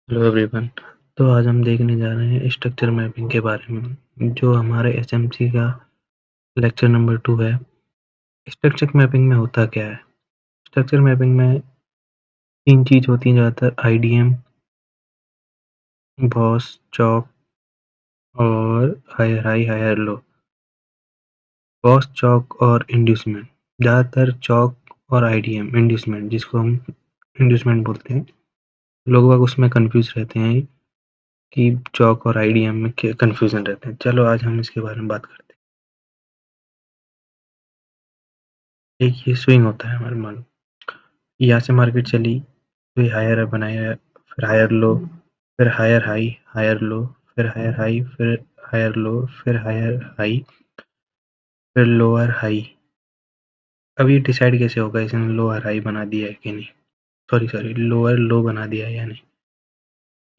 Hello everyone. तो आज हम देखने जा रहे हैं स्ट्रक्चर मैपिंग के बारे में, जो हमारे एसएमसी का लेक्चर नंबर 2 है। स्ट्रक्चर मैपिंग में होता क्या है? स्ट्रक्चर मैपिंग में 3 चीज़ होती हैं ज़्यादातर: आईडीएम, बॉस, चॉक और higher high, higher low. BOS, CHoCH और इंड्यूसमेंट। ज़्यादातर चॉक और आईडीएम, इंड्यूसमेंट जिसको हम इंड्यूसमेंट बोलते हैं, लोग बाग उसमें कन्फ्यूज़ रहते हैं कि चॉक और आईडीएम में क्या कन्फ्यूज़न रहते हैं। चलो आज हम इसके बारे में बात करते हैं। एक ये स्विंग होता है हमारे, मान लो यहाँ से मार्केट चली, फिर हायर बनाया, फिर हायर लो, फिर हायर हाई, हायर लो, फिर हायर हाई, फिर हायर लो, फिर हायर हाई, फिर लोअर हाई। अब ये डिसाइड कैसे होगा इसने लोअर हाई बना दिया है कि नहीं, सॉरी लोअर लो बना दिया है या नहीं?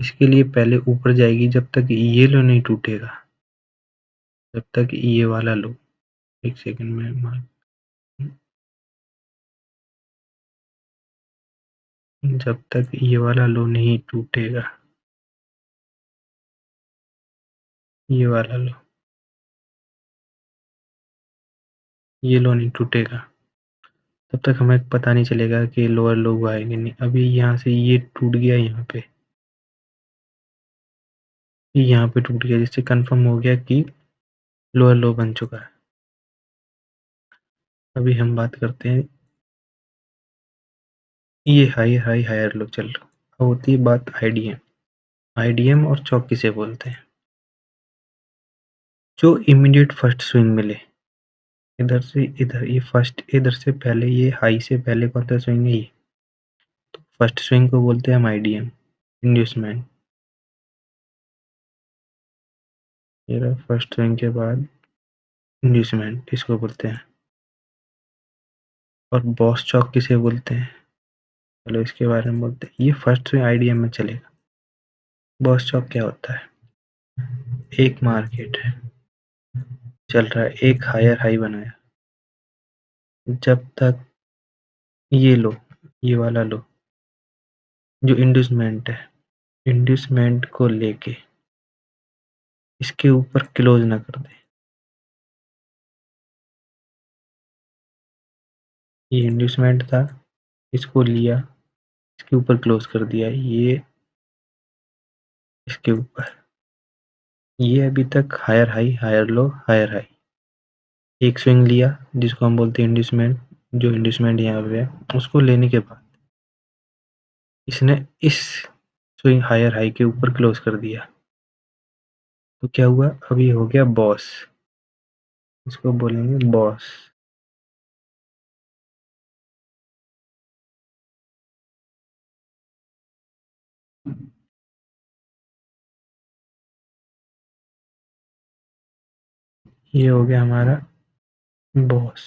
इसके लिए पहले ऊपर जाएगी जब तक ये लो नहीं टूटेगा, जब तक ये वाला लो, एक सेकंड में मार, जब तक ये वाला लो नहीं टूटेगा, ये वाला लो, ये लो नहीं टूटेगा, तब तक हमें पता नहीं चलेगा कि लोअर लो हुआ है कि नहीं। अभी यहाँ से ये टूट गया, यहाँ पे टूट गया, जिससे कंफर्म हो गया कि लोअर लो बन चुका है। अभी हम बात करते हैं, ये हाई हाई हायर लो चल रहा। अब होती है बात आईडीएम। आईडीएम और चौक किसे बोलते हैं? जो इमीडिएट फर्स्ट स्विंग मिले, इधर से इधर, ये फर्स्ट, इधर से पहले, ये हाई से पहले कौन सा स्विंग है? ये तो फर्स्ट स्विंग को बोलते हैं हम आईडीएम, इंड्यूसमेंट। ये रहा फर्स्ट स्विंग के बाद इंड्यूसमेंट, इसको बोलते हैं। और बॉस चौक किसे बोलते हैं? चलो इसके बारे में बोलते हैं। ये फर्स्ट स्विंग आईडीएम में चलेगा। बॉस चौक क्या होता है? एक मार्केट है, चल रहा है, एक हायर हाई बनाया, जब तक ये लो, ये वाला लो, जो इंड्यूसमेंट है, इंड्यूसमेंट को लेके इसके ऊपर क्लोज ना कर दे। ये इंड्यूसमेंट था, इसको लिया, इसके ऊपर क्लोज कर दिया, ये इसके ऊपर, ये अभी तक higher high, higher low, higher high, एक स्विंग लिया जिसको हम बोलते हैं इंड्यूसमेंट। जो इंड्यूसमेंट यहाँ पे है, उसको लेने के बाद इसने इस स्विंग हायर हाई के ऊपर क्लोज कर दिया, तो क्या हुआ? अभी हो गया बॉस, इसको बोलेंगे बॉस। ये हो गया हमारा बॉस,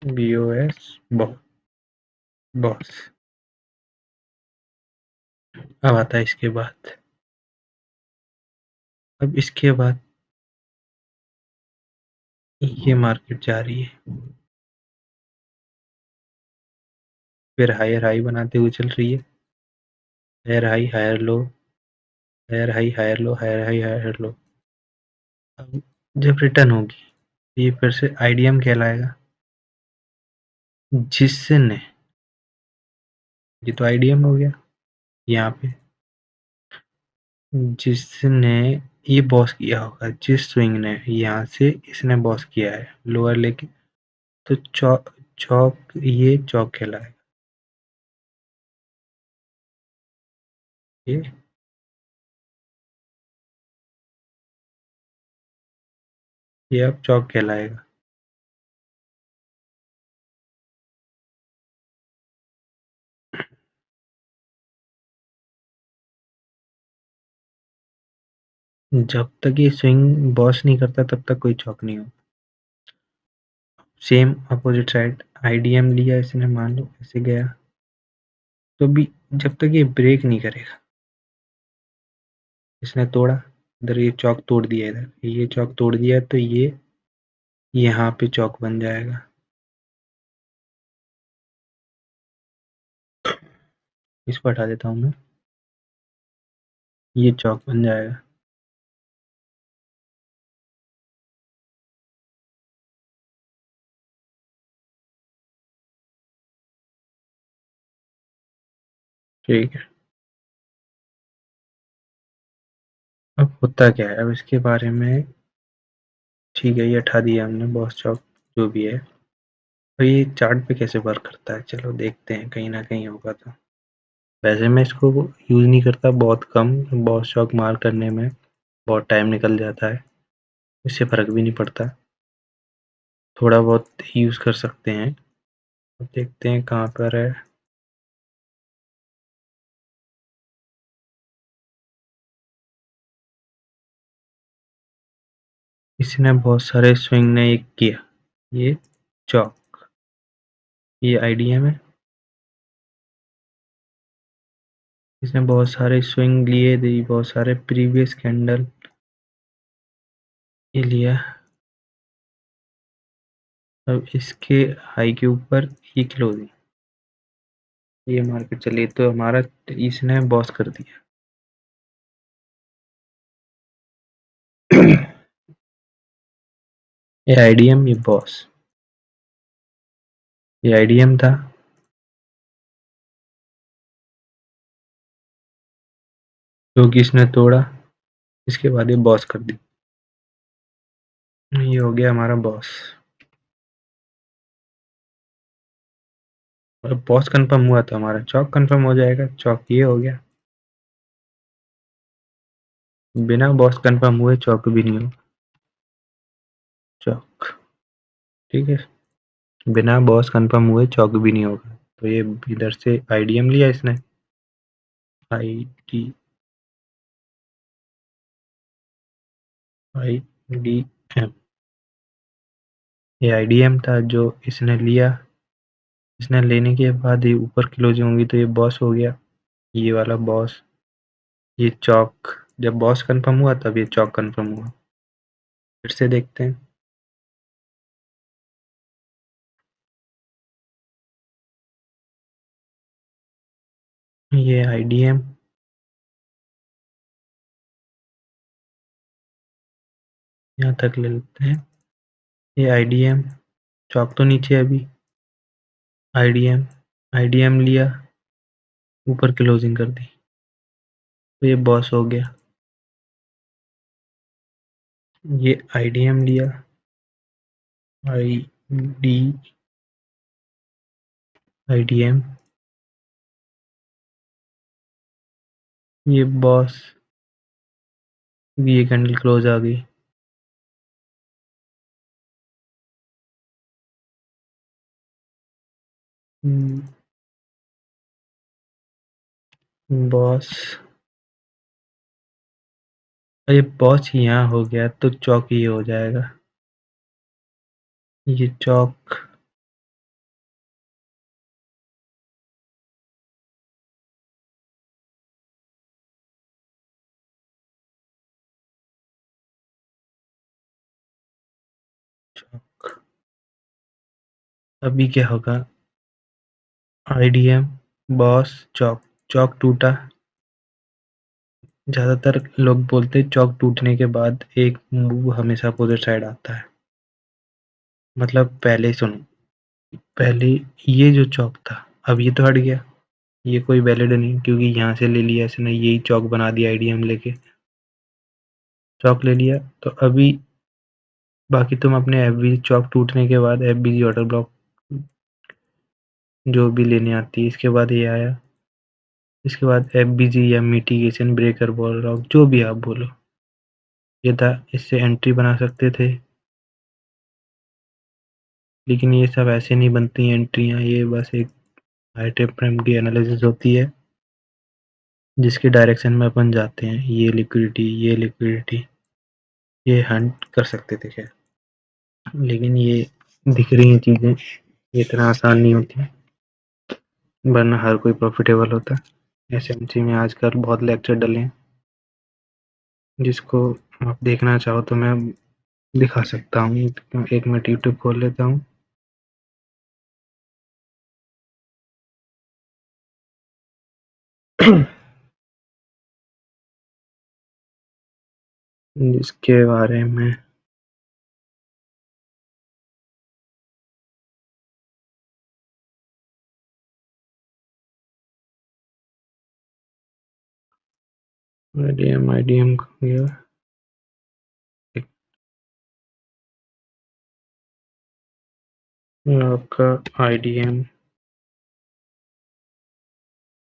BOS, बॉस। अब आता है इसके बाद, अब इसके बाद ये मार्केट जा रही है, फिर हायर हाई बनाते हुए चल रही है, higher high, higher low, higher high, higher low, higher high, higher low. अब जब रिटर्न होगी, ये फिर से आईडीएम कहलाएगा, जिसने, ये तो आईडीएम हो गया यहाँ पे, जिसने ये बॉस किया होगा, जिस स्विंग ने यहाँ से इसने बॉस किया है लोअर लेके, तो चौक, चौक, ये चौक कहलाएगा। ये अब चौक कहलाएगा। जब तक ये स्विंग बॉस नहीं करता तब तक कोई चौक नहीं हो। सेम अपोजिट साइड, आईडीएम लिया इसने, मान लो ऐसे गया, तो भी जब तक ये ब्रेक नहीं करेगा, इसने तोड़ा, इधर ये चौक तोड़ दिया, इधर ये चौक तोड़ दिया, तो ये यहाँ पे चौक बन जाएगा। इसको हटा देता हूँ मैं, ये चौक बन जाएगा। ठीक है। अब होता क्या है, अब इसके बारे में, ठीक है ये हटा दिया हमने बॉस चौक जो भी है। तो ये चार्ट पे कैसे वर्क करता है, चलो देखते हैं, कहीं ना कहीं होगा तो। वैसे मैं इसको यूज़ नहीं करता, बहुत कम, बॉस चौक मार्क करने में बहुत टाइम निकल जाता है, इससे फ़र्क भी नहीं पड़ता, थोड़ा बहुत यूज़ कर सकते हैं। अब देखते हैं कहाँ पर है। इसने बहुत सारे स्विंग ने एक किया, ये चौक, ये आईडीएम है। इसने बहुत सारे स्विंग लिए थे, बहुत सारे प्रीवियस कैंडल ये लिया। अब इसके हाई के ऊपर ये क्लोजिंग, ये मार्केट चली तो हमारा, इसने बॉस कर दिया। ये आईडीएम, ये बॉस, ये आईडीएम था, जो कि इसने तोड़ा, इसके बाद ये बॉस कर दी। ये हो गया हमारा बॉस। और बॉस कंफर्म हुआ तो हमारा चौक कंफर्म हो जाएगा, चौक ये हो गया। बिना बॉस कंफर्म हुए चौक भी नहीं हो, चौक, ठीक है, बिना बॉस कंफर्म हुए चौक भी नहीं होगा। तो ये इधर से आईडीएम लिया इसने, I D, I D M, ये आईडीएम था जो इसने लिया। इसने लेने के बाद ये ऊपर क्लोजिंग होंगी तो ये बॉस हो गया, ये वाला बॉस, ये चौक, जब बॉस कंफर्म हुआ तब ये चौक कंफर्म हुआ। फिर से देखते हैं, ये आईडीएम, यहाँ तक ले लेते हैं, ये आईडीएम, चौक तो नीचे है अभी, आईडीएम, आईडीएम लिया, ऊपर क्लोजिंग कर दी, तो ये बॉस हो गया। ये आईडीएम लिया, आई डी, आईडीएम, ये बॉस, ये कैंडल क्लोज आ गई, बॉस, ये बॉस यहाँ हो गया तो चौक ये हो जाएगा, ये चौक, चौक, अभी क्या होगा, आईडीएम, बॉस, चौक, चौक टूटा। ज़्यादातर लोग बोलते हैं चौक टूटने के बाद एक मूव हमेशा अपोजिट साइड आता है, मतलब पहले सुनो, पहले ये जो चौक था, अब ये तो हट गया, ये कोई वैलिड नहीं क्योंकि यहाँ से ले लिया इसने, यही चौक बना दिया आईडीएम लेके, चौक ले लिया। तो अभी बाकी तुम अपने एफबी चौक टूटने के बाद एफबीजी ऑर्डर ब्लॉक जो भी लेने आती है, इसके बाद ये आया, इसके बाद एफबीजी या मिटिगेशन ब्रेकर बोल रहा हूँ, जो भी आप बोलो, ये था, इससे एंट्री बना सकते थे, लेकिन ये सब ऐसे नहीं बनती एंट्रियाँ, ये बस एक हाई टाइम फ्रेम की एनालिसिस होती है जिसके डायरेक्शन में अपन जाते हैं, ये लिक्विडिटी, ये लिक्विडिटी, ये हंट कर सकते थे खैर, लेकिन ये दिख रही हैं चीज़ें, ये इतना आसान नहीं होती, वरना हर कोई प्रॉफिटेबल होता है। एसएमसी में आजकल बहुत लेक्चर डले हैं, जिसको आप देखना चाहो तो मैं दिखा सकता हूँ। एक मिनट यूट्यूब खोल लेता हूँ। इसके बारे में आईडीएम गया आपका IDM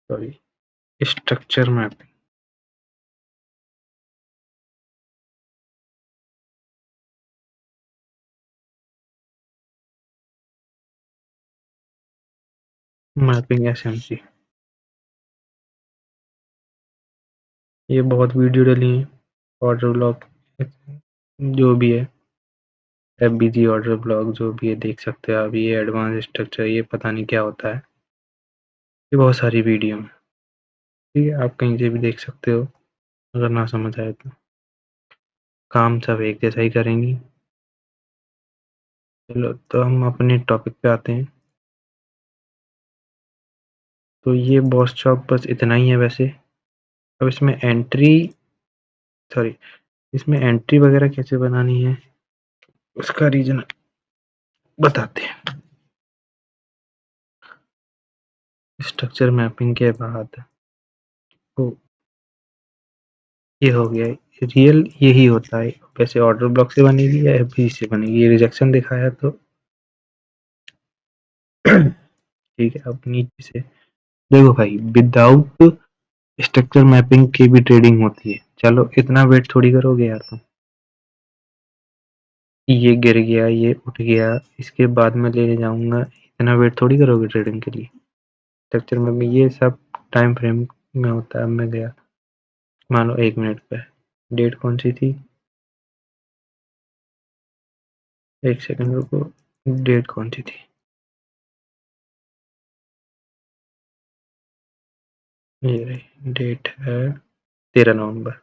sorry structure mapping. Mapping SMC ये बहुत वीडियो डली है। ऑर्डर ब्लॉक जो भी है, एफबीजी ऑर्डर ब्लॉक जो भी है, देख सकते हो आप। ये एडवांस स्ट्रक्चर, ये पता नहीं क्या होता है। ये बहुत सारी वीडियो में, ठीक है, आप कहीं से भी देख सकते हो अगर ना समझ आए तो। काम सब एक जैसा ही करेंगी। चलो तो हम अपने टॉपिक पे आते हैं। तो ये बॉस शॉप बस इतना ही है वैसे। अब इसमें एंट्री वगैरह कैसे बनानी है उसका रीजन बताते हैं। स्ट्रक्चर मैपिंग के बाद तो ये हो गया। रियल यही होता है। वैसे ऑर्डर ब्लॉक से बनेगी या एफबीजी से बनेगी, ये रिजेक्शन दिखाया तो ठीक है। अब नीचे से देखो भाई, विदाउट स्ट्रक्चर मैपिंग की भी ट्रेडिंग होती है। चलो इतना वेट थोड़ी करोगे यार तुम। ये गिर गया, ये उठ गया, इसके बाद मैं लेने जाऊंगा, इतना वेट थोड़ी करोगे ट्रेडिंग के लिए। स्ट्रक्चर मैपिंग ये सब टाइम फ्रेम में होता है। अब मैं गया मान लो 1 मिनट पे, डेट कौन सी थी, 1 सेकंड रुको, डेट कौन सी थी, ये रही डेट है 13 नवंबर।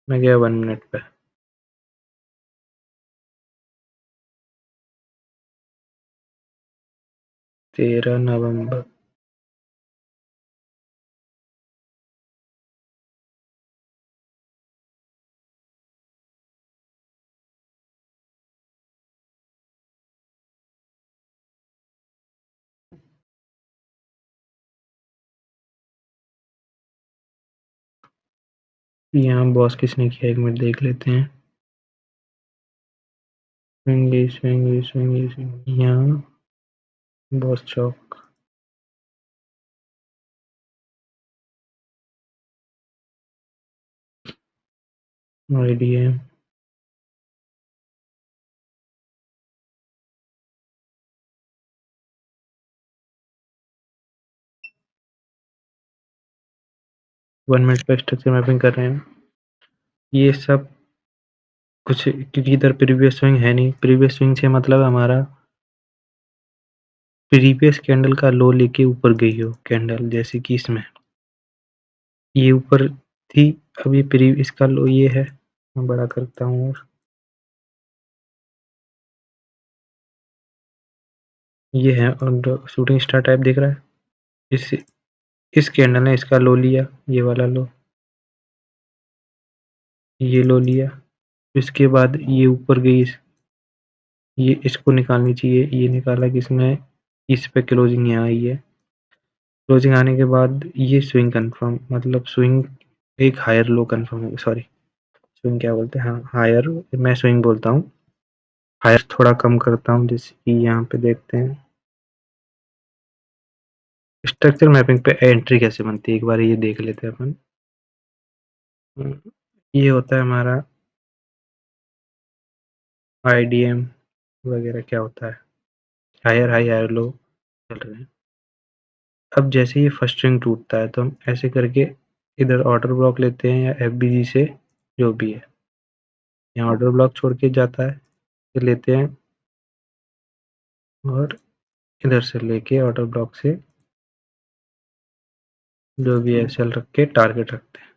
मैं गया 1 मिनट पे, 13 नवंबर। यहाँ बॉस किसने किया, 1 मिनट देख लेते हैं। स्विंगी स्विंगी स्विंगी स्विंगी, यहाँ बॉस चौक, आईडीएम 1 मिनट पे स्ट्रक्चर मैपिंग कर रहे हैं। ये सब कुछ क्योंकि इधर प्रीवियस स्विंग है नहीं। प्रीवियस स्विंग से मतलब हमारा प्रीवियस कैंडल का लो लेके ऊपर गई हो कैंडल, जैसे कि इसमें ये ऊपर थी, अब ये इसका लो ये है। मैं बड़ा करता हूँ और ये है, और शूटिंग स्टार टाइप दिख रहा है। इस इस कैंडल ने इसका लो लिया, ये वाला लो, ये लो लिया। इसके बाद ये ऊपर गई, ये इसको निकालनी चाहिए, ये निकाला किसने, इस पे क्लोजिंग यहाँ आई है। क्लोजिंग आने के बाद ये स्विंग कंफर्म, मतलब स्विंग एक हायर लो कंफर्म हो, सॉरी स्विंग क्या बोलते हैं, हाँ हायर, मैं स्विंग बोलता हूँ। हायर थोड़ा कम करता हूँ, जैसे कि यहाँ पे देखते हैं स्ट्रक्चर मैपिंग पे एंट्री कैसे बनती है, एक बार ये देख लेते हैं अपन। ये होता है हमारा आईडीएम वगैरह, क्या होता है, हायर हाई हायर लो चल रहे हैं। अब जैसे ये फर्स्ट स्ट्रिंग टूटता है तो हम ऐसे करके इधर ऑर्डर ब्लॉक लेते हैं या एफबीजी से, जो भी है, यहाँ ऑर्डर ब्लॉक छोड़ के जाता है, फिर लेते हैं और इधर से लेके ऑर्डर ब्लॉक से जो भी है सेल रख के टारगेट रखते हैं,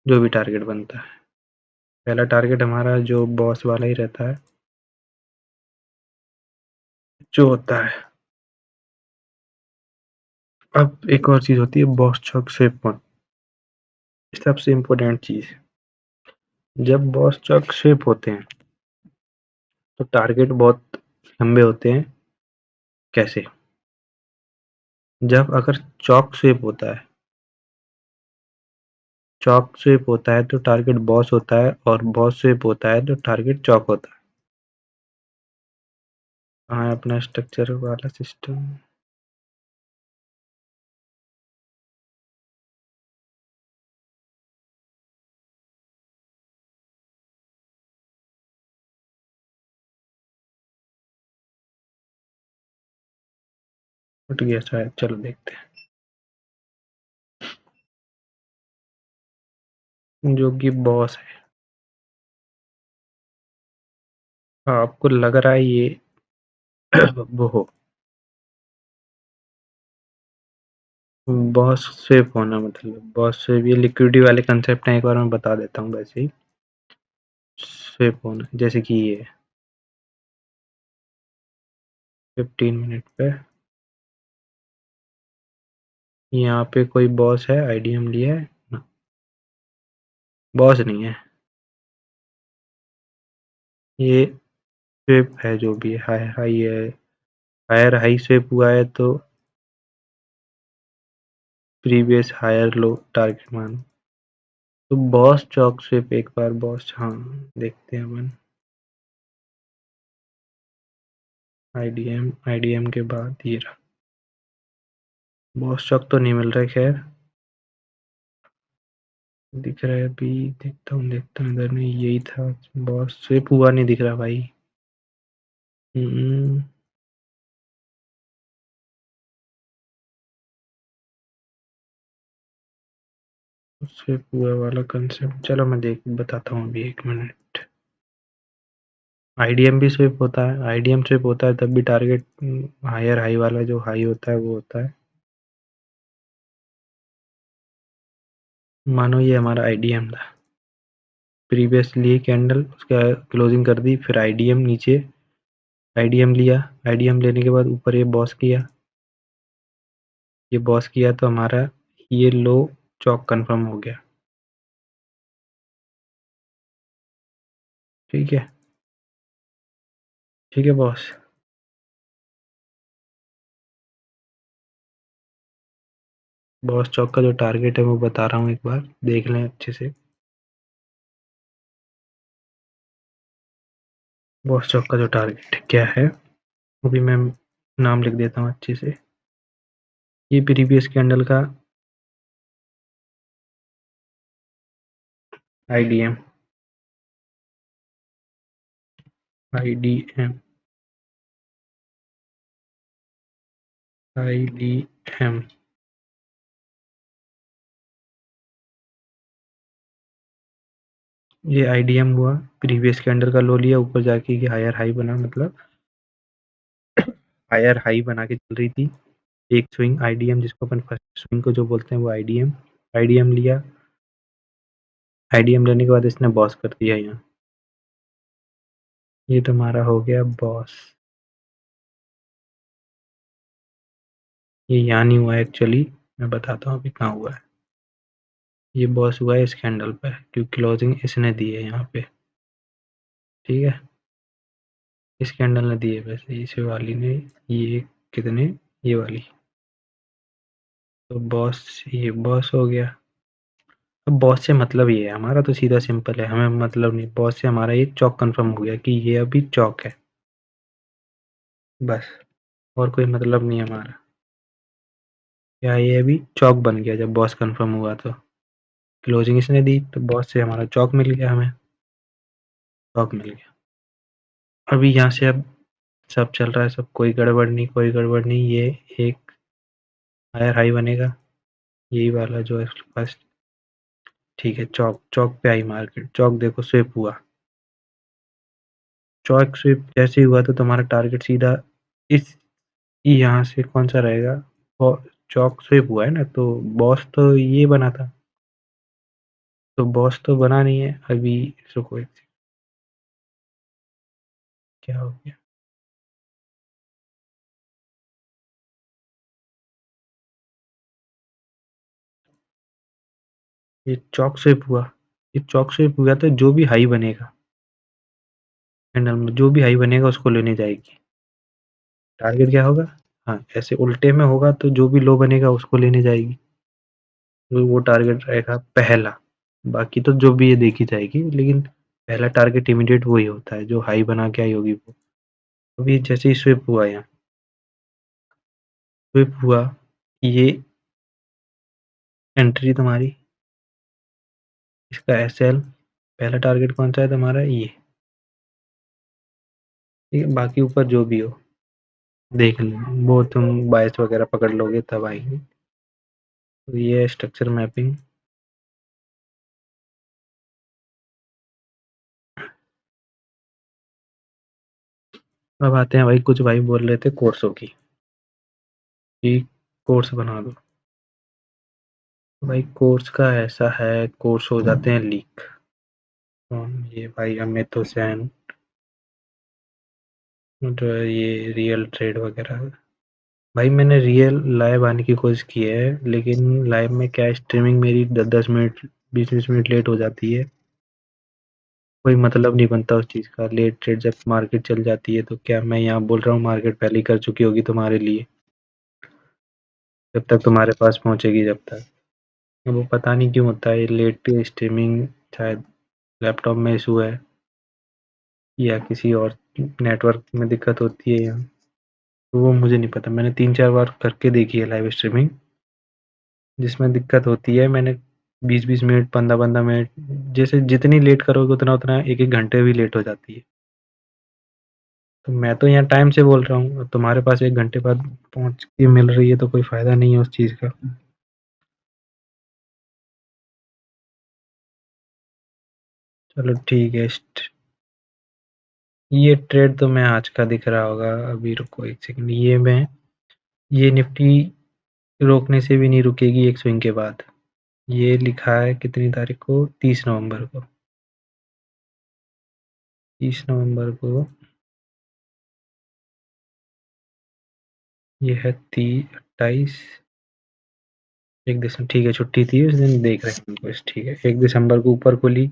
जो भी टारगेट बनता है। पहला टारगेट हमारा जो बॉस वाला ही रहता है, जो होता है। अब एक और चीज़ होती है बॉस चौक स्वेप 1, सबसे इम्पोर्टेंट चीज़। जब बॉस चौक स्वेप होते हैं तो टारगेट बहुत लंबे होते हैं। कैसे? जब अगर चौक स्वेप होता है, चौक स्वेप होता है तो टारगेट बॉस होता है, और बॉस स्वेप होता है तो टारगेट चौक होता है। हाँ, अपना स्ट्रक्चर वाला सिस्टम। उठ गया शायद, चलो देखते हैं। जो कि बॉस है। हाँ, आपको लग रहा है ये वो हो बॉस स्वेप होना, मतलब बॉस स्वेप, ये लिक्विडिटी वाले कंसेप्ट हैं, एक बार मैं बता देता हूँ वैसे ही। स्वेप होना जैसे कि ये 15 मिनट पे यहाँ पे कोई बॉस है, आईडीएम लिया है ना, बॉस नहीं है ये, स्वेप है जो भी है, हाई हाई है, हायर हाई स्वेप हुआ है तो प्रीवियस हायर लो टारगेट मान। तो बॉस चौक स्वेप एक बार बॉस, हाँ देखते हैं अपन। आईडीएम, आईडीएम के बाद ये रहा, बॉस चौक तो नहीं मिल रहा है, खैर दिख रहा है अभी, देखता हूँ इधर में यही था, बॉस स्वेप हुआ नहीं दिख रहा भाई। हम्म, स्वेप हुआ वाला कंसेप्ट, चलो मैं देख बताता हूँ अभी, 1 मिनट। आईडीएम भी स्वेप होता है, आईडीएम स्वेप होता है तब भी टारगेट हायर हाई वाला जो हाई होता है वो होता है। मानो ये हमारा आईडीएम था, प्रीवियसली कैंडल उसका क्लोजिंग कर दी, फिर आईडीएम नीचे, आईडीएम लिया, आईडीएम लेने के बाद ऊपर ये बॉस किया, ये बॉस किया तो हमारा ये लो चौक कंफर्म हो गया। ठीक है, ठीक है बॉस। बॉस चौक का जो टारगेट है वो बता रहा हूँ, एक बार देख लें अच्छे से। बॉस चौक का जो टारगेट क्या है, अभी मैं नाम लिख देता हूँ अच्छे से। ये प्रीवियस कैंडल का आईडीएम, आईडीएम, आईडीएम, ये आईडीएम हुआ, प्रीवियस कैंडल का लो लिया, ऊपर जाके ये हायर हाई बना, मतलब हायर हाई बना के चल रही थी एक स्विंग, आईडीएम जिसको अपन फर्स्ट स्विंग को जो बोलते हैं वो आईडीएम, आईडीएम लिया, आईडीएम लेने के बाद इसने बॉस कर दिया यहाँ। ये तुम्हारा हो गया बॉस। ये यहाँ नहीं हुआ एक्चुअली, मैं बताता हूँ अभी कहाँ हुआ है। ये बॉस हुआ है इस कैंडल पे, क्योंकि क्लोजिंग इसने दी है यहाँ पे। ठीक है, इस कैंडल ने दी है, वैसे इस वाली ने, ये कितने, ये वाली, तो बॉस, ये बॉस हो गया। अब बॉस से मतलब ये है हमारा, तो सीधा सिंपल है, हमें मतलब नहीं, बॉस से हमारा ये चौक कंफर्म हो गया कि ये अभी चौक है, बस, और कोई मतलब नहीं है हमारा। क्या ये अभी चौक बन गया जब बॉस कंफर्म हुआ, तो क्लोजिंग इसने दी तो बॉस से हमारा चौक मिल गया, हमें चौक मिल गया। अभी यहाँ से अब सब चल रहा है, सब कोई गड़बड़ नहीं, कोई गड़बड़ नहीं, ये एक हायर हाई बनेगा, यही वाला जो है फर्स्ट। ठीक है, चौक, चौक पे आई मार्केट, चौक देखो स्विप हुआ, चौक स्विप जैसे ही हुआ तो तुम्हारा टारगेट सीधा इस, यहाँ से कौन सा रहेगा, चौक स्विप हुआ है ना, तो बॉस तो ये बना था, तो बॉस तो बना नहीं है अभी। रुको एक सेकंड, क्या हो गया? ये चॉक स्विप हुआ। ये चॉक स्विप हुआ तो जो भी हाई बनेगा हैंडल में, जो भी हाई बनेगा उसको लेने जाएगी। टारगेट क्या होगा? हाँ, ऐसे उल्टे में होगा तो जो भी लो बनेगा उसको लेने जाएगी। तो वो टारगेट रहेगा पहला। बाकी तो जो भी ये देखी जाएगी, लेकिन पहला टारगेट इमीडिएट वही होता है जो हाई बना के आई होगी वो। अभी जैसे ही स्विप हुआ, यहाँ स्विप हुआ, ये एंट्री तुम्हारी, इसका एस एल। पहला टारगेट कौन सा है तुम्हारा? ये। ठीक है, बाकी ऊपर जो भी हो देख लेना, वो तुम बायस वगैरह पकड़ लोगे तब आएंगे। तो ये स्ट्रक्चर मैपिंग। अब आते हैं भाई, कुछ भाई बोल रहे थे कोर्सों की कि कोर्स बना दो। तो भाई कोर्स का ऐसा है, कोर्स हो जाते हैं लीक। तो ये भाई अमित हुसैन, जो है ये रियल ट्रेड वगैरह। भाई मैंने रियल लाइव आने की कोशिश की है, लेकिन लाइव में क्या स्ट्रीमिंग मेरी 10-10 मिनट 20-20 मिनट लेट हो जाती है। कोई मतलब नहीं बनता उस चीज़ का। लेट ट्रेड जब मार्केट चल जाती है तो क्या मैं यहाँ बोल रहा हूँ मार्केट पहले ही कर चुकी होगी तुम्हारे लिए, जब तक तुम्हारे पास पहुँचेगी जब तक। वो पता नहीं क्यों होता है लेट स्ट्रीमिंग। शायद लैपटॉप में इशू है या किसी और नेटवर्क में दिक्कत होती है यहाँ। तो वो मुझे नहीं पता, मैंने 3-4 बार करके देखी है लाइव स्ट्रीमिंग जिसमें दिक्कत होती है। मैंने 20-20 मिनट 15-15 मिनट, जैसे जितनी लेट करोगे उतना उतना 1-1 घंटे भी लेट हो जाती है। तो मैं तो यहाँ टाइम से बोल रहा हूँ, तुम्हारे पास 1 घंटे बाद पहुँच के मिल रही है तो कोई फ़ायदा नहीं है उस चीज़ का। चलो ठीक है। ये ट्रेड तो मैं आज का दिख रहा होगा। अभी रुको एक सेकंड, ये निफ्टी रोकने से भी नहीं रुकेगी एक स्विंग के बाद। ये लिखा है कितनी तारीख को? 30 नवंबर को। 30 नवंबर को ये है 30, 28। 1 दिसंबर, ठीक है, छुट्टी थी उस दिन, देख रहे हैं कुछ। ठीक है, 1 दिसंबर को ऊपर खुली।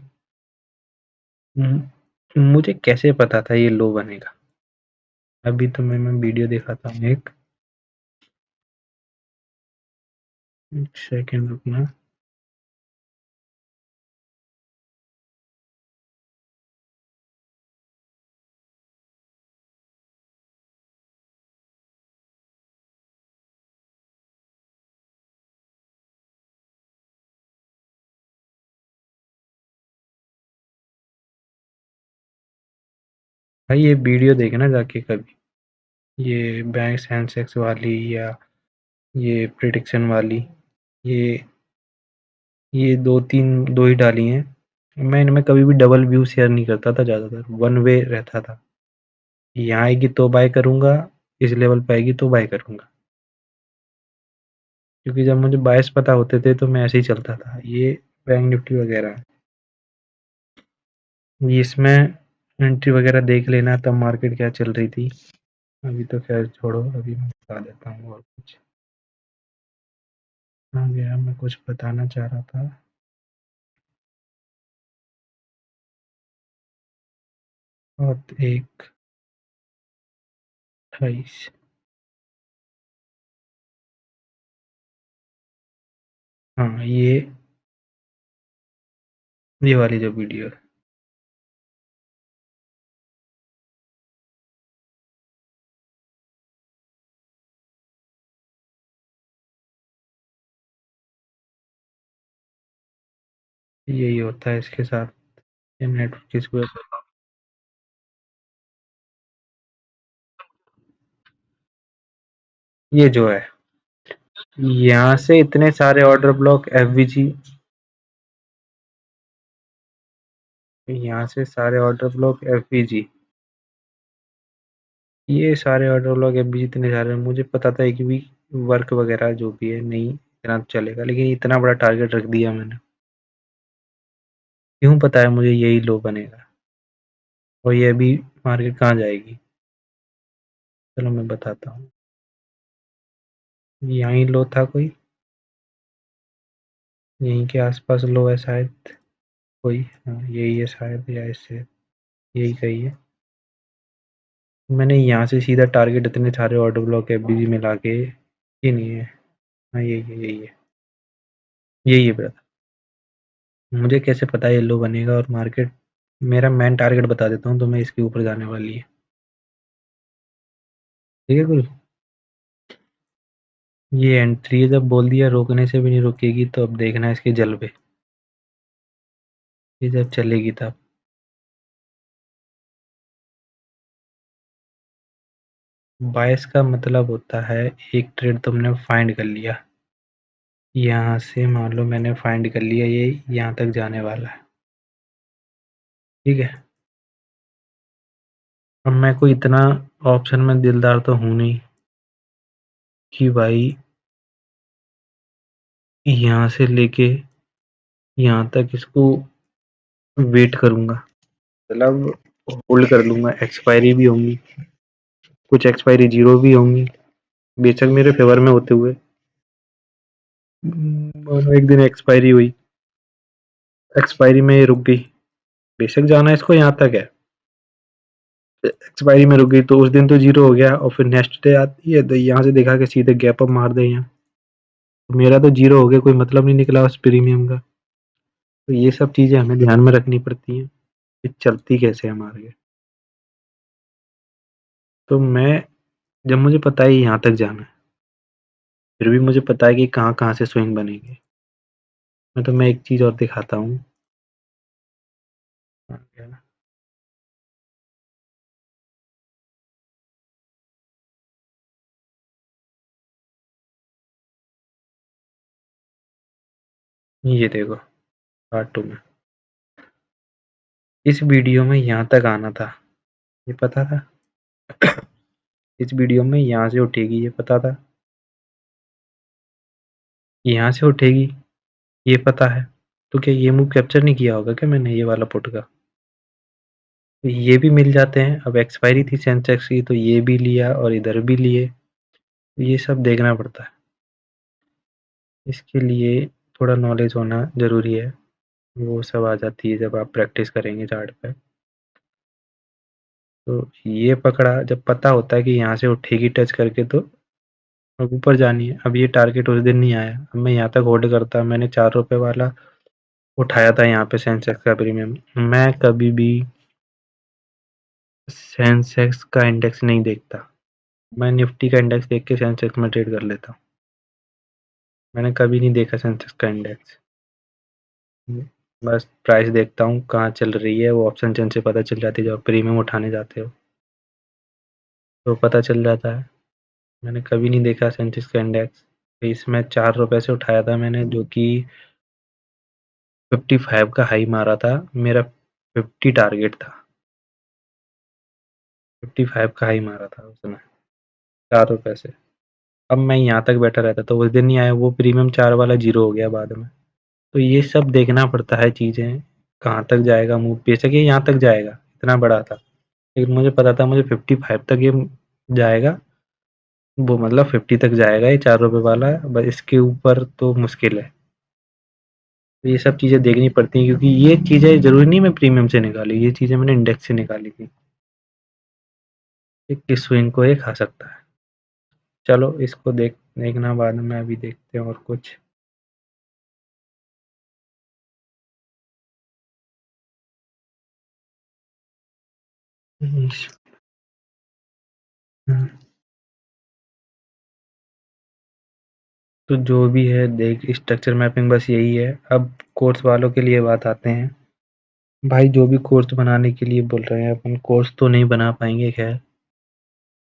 मुझे कैसे पता था ये लो बनेगा? अभी तो मैं वीडियो दिखाता हूँ एक सेकंड रुकना। भाई ये वीडियो देखना जाके कभी, ये बैंक सेंसेक्स वाली या ये प्रिडिक्शन वाली, ये ये दो ही डाली हैं। मैं इनमें कभी भी डबल व्यू शेयर नहीं करता था, ज़्यादातर वन वे रहता था। यहाँ आएगी तो बाय करूँगा, इस लेवल पे आएगी तो बाय करूँगा। क्योंकि जब मुझे बायस पता होते थे तो मैं ऐसे ही चलता था। ये बैंक निफ्टी वगैरह, ये इसमें एंट्री वगैरह देख लेना तब मार्केट क्या चल रही थी। अभी तो खैर छोड़ो, अभी मैं बता देता हूँ और कुछ। कहाँ गया? मैं कुछ बताना चाह रहा था। और 1/28। हाँ, ये वाली जो वीडियो है, यही होता है इसके साथ। ये नेटवर्क किसको? ये जो है, यहाँ से इतने सारे ऑर्डर ब्लॉक एफवीजी, यहाँ से सारे ऑर्डर ब्लॉक एफवीजी, ये सारे ऑर्डर ब्लॉक एफवीजी इतने सारे, मुझे पता था कि भी वर्क वगैरह जो भी है नहीं इतना तो चलेगा, लेकिन इतना बड़ा टारगेट रख दिया मैंने। क्यों पता है मुझे यही लो बनेगा और ये अभी मार्केट कहाँ जाएगी? चलो मैं बताता हूँ। यहीं लो था कोई, यहीं के आसपास लो है शायद कोई। हाँ यही है शायद, या इससे यही कही है। मैंने यहाँ से सीधा टारगेट इतने सारे ऑर्डर ब्लॉक एफबीजी मिला के, ये नहीं है। हाँ यही है, यही है, यही है ब्रदर। मुझे कैसे पता ये लो बनेगा और मार्केट, मेरा मेन टारगेट बता देता हूँ, तो मैं इसके ऊपर जाने वाली है। ठीक है कुल, ये एंट्री है, जब बोल दिया रोकने से भी नहीं रुकेगी तो अब देखना है इसके जल पे। ये जब चलेगी तब। बायस का मतलब होता है एक ट्रेड तुमने फाइंड कर लिया, यहाँ से मान लो मैंने फाइंड कर लिया ये यहाँ तक जाने वाला है। ठीक है, अब मैं कोई इतना ऑप्शन में दिलदार तो हूँ नहीं कि भाई यहाँ से लेके यहाँ तक इसको वेट करूंगा, मतलब होल्ड कर लूंगा। एक्सपायरी भी होंगी, कुछ एक्सपायरी जीरो भी होंगी, बेशक मेरे फेवर में होते हुए। और एक दिन एक्सपायरी हुई, एक्सपायरी में ये रुक गई, बेशक जाना इसको यहाँ तक है, एक्सपायरी में रुक गई तो उस दिन तो जीरो हो गया और फिर नेक्स्ट डे आती है तो यहाँ से देखा कि सीधे गैप अप मार दे यहाँ, तो मेरा तो जीरो हो गया, कोई मतलब नहीं निकला उस प्रीमियम का। तो ये सब चीजें हमें ध्यान में रखनी पड़ती हैं कि चलती कैसे है मार्केट। तो मैं, जब मुझे पता है यहाँ तक जाना है, फिर भी मुझे पता है कि कहाँ कहाँ से स्विंग बनेंगे, तो मैं एक चीज और दिखाता हूँ। ये देखो पार्ट टू में, इस वीडियो में यहाँ तक आना था, ये पता था। इस वीडियो में यहाँ से उठेगी ये पता था, यहाँ से उठेगी ये पता है। तो क्या ये मूव कैप्चर नहीं किया होगा क्या मैंने, ये वाला पुट का? तो ये भी मिल जाते हैं। अब एक्सपायरी थी सेंसेक्स की तो ये भी लिया और इधर भी लिए, तो ये सब देखना पड़ता है। इसके लिए थोड़ा नॉलेज होना ज़रूरी है, वो सब आ जाती है जब आप प्रैक्टिस करेंगे चार्ट पे। तो ये पकड़ा, जब पता होता है कि यहाँ से उठेगी टच करके तो अब ऊपर जानी है। अब ये टारगेट उस दिन नहीं आया, अब मैं यहाँ तक होल्ड करता, मैंने 4 रुपए वाला उठाया था यहाँ पे सेंसेक्स का प्रीमियम। मैं कभी भी सेंसेक्स का इंडेक्स नहीं देखता, मैं निफ्टी का इंडेक्स देख के सेंसेक्स में ट्रेड कर लेता हूँ। मैंने कभी नहीं देखा सेंसेक्स का इंडेक्स, बस प्राइस देखता हूँ कहाँ चल रही है, वो ऑप्शन चेन से पता चल जाती है। जब प्रीमियम उठाने जाते हो तो पता चल जाता है। मैंने कभी नहीं देखा सेंसेक्स का इंडेक्स। इसमें 4 रुपए से उठाया था मैंने, जो कि 55 का हाई मारा था, मेरा 50 टारगेट था, 55 का हाई मारा था उसने 4 रुपए से। अब मैं यहाँ तक बैठा रहता तो उस दिन नहीं आया, वो प्रीमियम 4 वाला जीरो हो गया बाद में। तो ये सब देखना पड़ता है चीज़ें, कहाँ तक जाएगा मूव। बेशक ये यहाँ तक जाएगा, इतना बड़ा था, लेकिन मुझे पता था मुझे 55 तक ये जाएगा, वो मतलब 50 तक जाएगा ये 4 रुपए वाला, बस इसके ऊपर तो मुश्किल है। तो ये सब चीज़ें देखनी पड़ती हैं, क्योंकि ये चीज़ें ज़रूरी नहीं मैं प्रीमियम से निकाली, ये चीज़ें मैंने इंडेक्स से निकाली थी। कि किस स्विंग को ये खा सकता है। चलो इसको देखना बाद में, अभी देखते हैं और कुछ। तो जो भी है देख, स्ट्रक्चर मैपिंग बस यही है। अब कोर्स वालों के लिए बात आते हैं। भाई जो भी कोर्स बनाने के लिए बोल रहे हैं, अपन कोर्स तो नहीं बना पाएंगे खैर।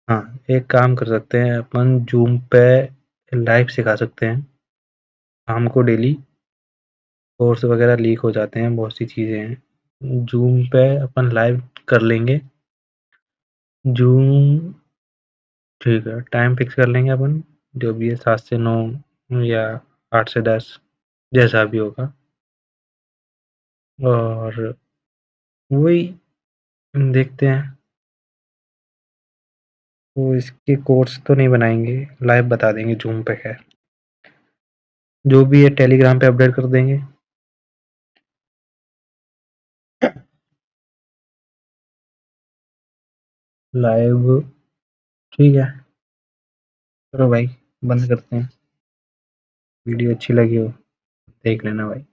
हाँ एक काम कर सकते हैं, अपन जूम पे लाइव सिखा सकते हैं शाम को डेली। कोर्स वगैरह लीक हो जाते हैं, बहुत सी चीज़ें हैं, जूम पे अपन लाइव कर लेंगे। जूम, ठीक है टाइम फिक्स कर लेंगे अपन, जो भी है 7 से 9 या 8 से 10, जैसा भी होगा। और वही देखते हैं। वो इसके कोर्स तो नहीं बनाएंगे, लाइव बता देंगे जूम पे। खैर जो भी है टेलीग्राम पे अपडेट कर देंगे। लाइव ठीक है। चलो भाई बंद करते हैं। वीडियो अच्छी लगी हो देख लेना भाई।